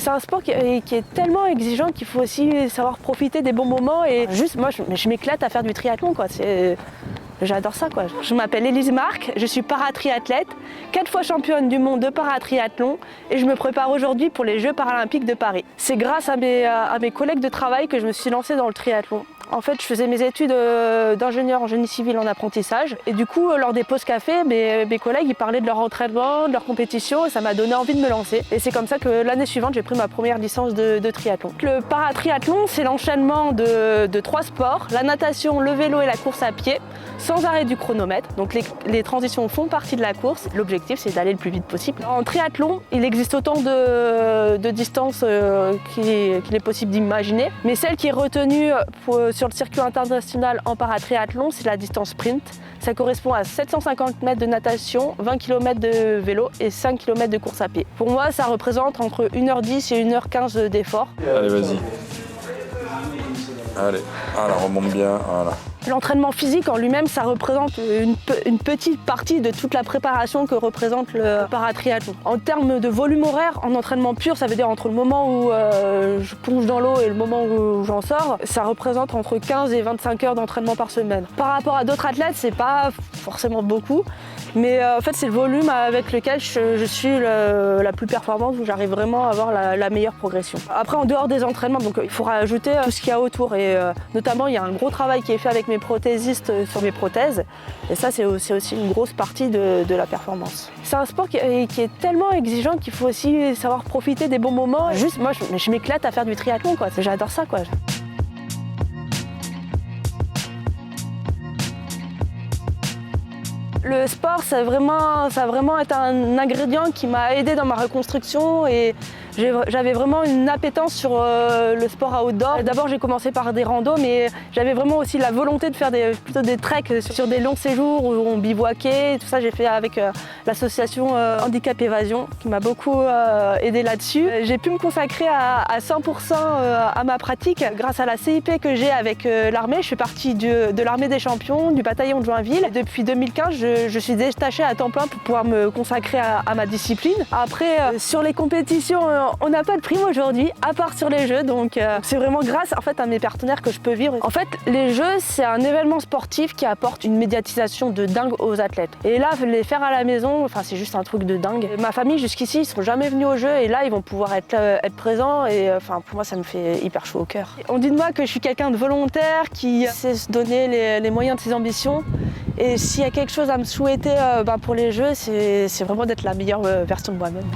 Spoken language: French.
C'est un sport qui est tellement exigeant qu'il faut aussi savoir profiter des bons moments et juste moi je m'éclate à faire du triathlon quoi. J'adore ça quoi. Je m'appelle Élise Marc, je suis paratriathlète, 4 fois championne du monde de paratriathlon et je me prépare aujourd'hui pour les Jeux paralympiques de Paris. C'est grâce à mes collègues de travail que je me suis lancée dans le triathlon. En fait, je faisais mes études d'ingénieur en génie civil en apprentissage et du coup, lors des pauses café, mes collègues ils parlaient de leur entraînement, de leur compétition et ça m'a donné envie de me lancer. Et c'est comme ça que l'année suivante, j'ai pris ma première licence de triathlon. Le paratriathlon, c'est l'enchaînement de 3 sports, la natation, le vélo et la course à pied, sans arrêt du chronomètre. Donc les transitions font partie de la course. L'objectif, c'est d'aller le plus vite possible. En triathlon, il existe autant de distances qu'il est possible d'imaginer, mais celle qui est retenue sur le circuit international en paratriathlon, c'est la distance sprint. Ça correspond à 750 mètres de natation, 20 km de vélo et 5 km de course à pied. Pour moi, ça représente entre 1h10 et 1h15 d'effort. Allez, vas-y. Allez, voilà, remonte bien, voilà. L'entraînement physique en lui-même, ça représente une petite partie de toute la préparation que représente le paratriathlon. En termes de volume horaire, en entraînement pur, ça veut dire entre le moment où je plonge dans l'eau et le moment où j'en sors, ça représente entre 15 et 25 heures d'entraînement par semaine. Par rapport à d'autres athlètes, c'est pas forcément beaucoup, mais en fait c'est le volume avec lequel je suis la plus performante, où j'arrive vraiment à avoir la meilleure progression. Après, en dehors des entraînements, donc, il faut rajouter tout ce qu'il y a autour et notamment il y a un gros travail qui est fait avec mes prothésistes sur mes prothèses et ça c'est aussi une grosse partie de la performance. C'est un sport qui est tellement exigeant qu'il faut aussi savoir profiter des bons moments. Juste moi je m'éclate à faire du triathlon quoi, j'adore ça quoi. Le sport, ça a vraiment été un ingrédient qui m'a aidé dans ma reconstruction et j'avais vraiment une appétence sur le sport outdoor. D'abord, j'ai commencé par des randos, mais j'avais vraiment aussi la volonté de faire plutôt des treks sur des longs séjours où on bivouaquait. Tout ça, j'ai fait avec l'association Handicap Évasion qui m'a beaucoup aidé là-dessus. J'ai pu me consacrer à 100% à ma pratique grâce à la CIP que j'ai avec l'armée. Je fais partie de l'armée des champions, du bataillon de Joinville. Depuis 2015, je suis détachée à temps plein pour pouvoir me consacrer à ma discipline. Après, sur les compétitions, on n'a pas de prime aujourd'hui, à part sur les jeux, donc c'est vraiment grâce en fait, à mes partenaires que je peux vivre. En fait, les jeux, c'est un événement sportif qui apporte une médiatisation de dingue aux athlètes. Et là, les faire à la maison, enfin, c'est juste un truc de dingue. Ma famille, jusqu'ici, ils ne sont jamais venus aux jeux et là, ils vont pouvoir être présents et pour moi, ça me fait hyper chaud au cœur. On dit de moi que je suis quelqu'un de volontaire, qui sait se donner les moyens de ses ambitions. Et s'il y a quelque chose à me souhaiter pour les jeux, c'est vraiment d'être la meilleure version de moi-même.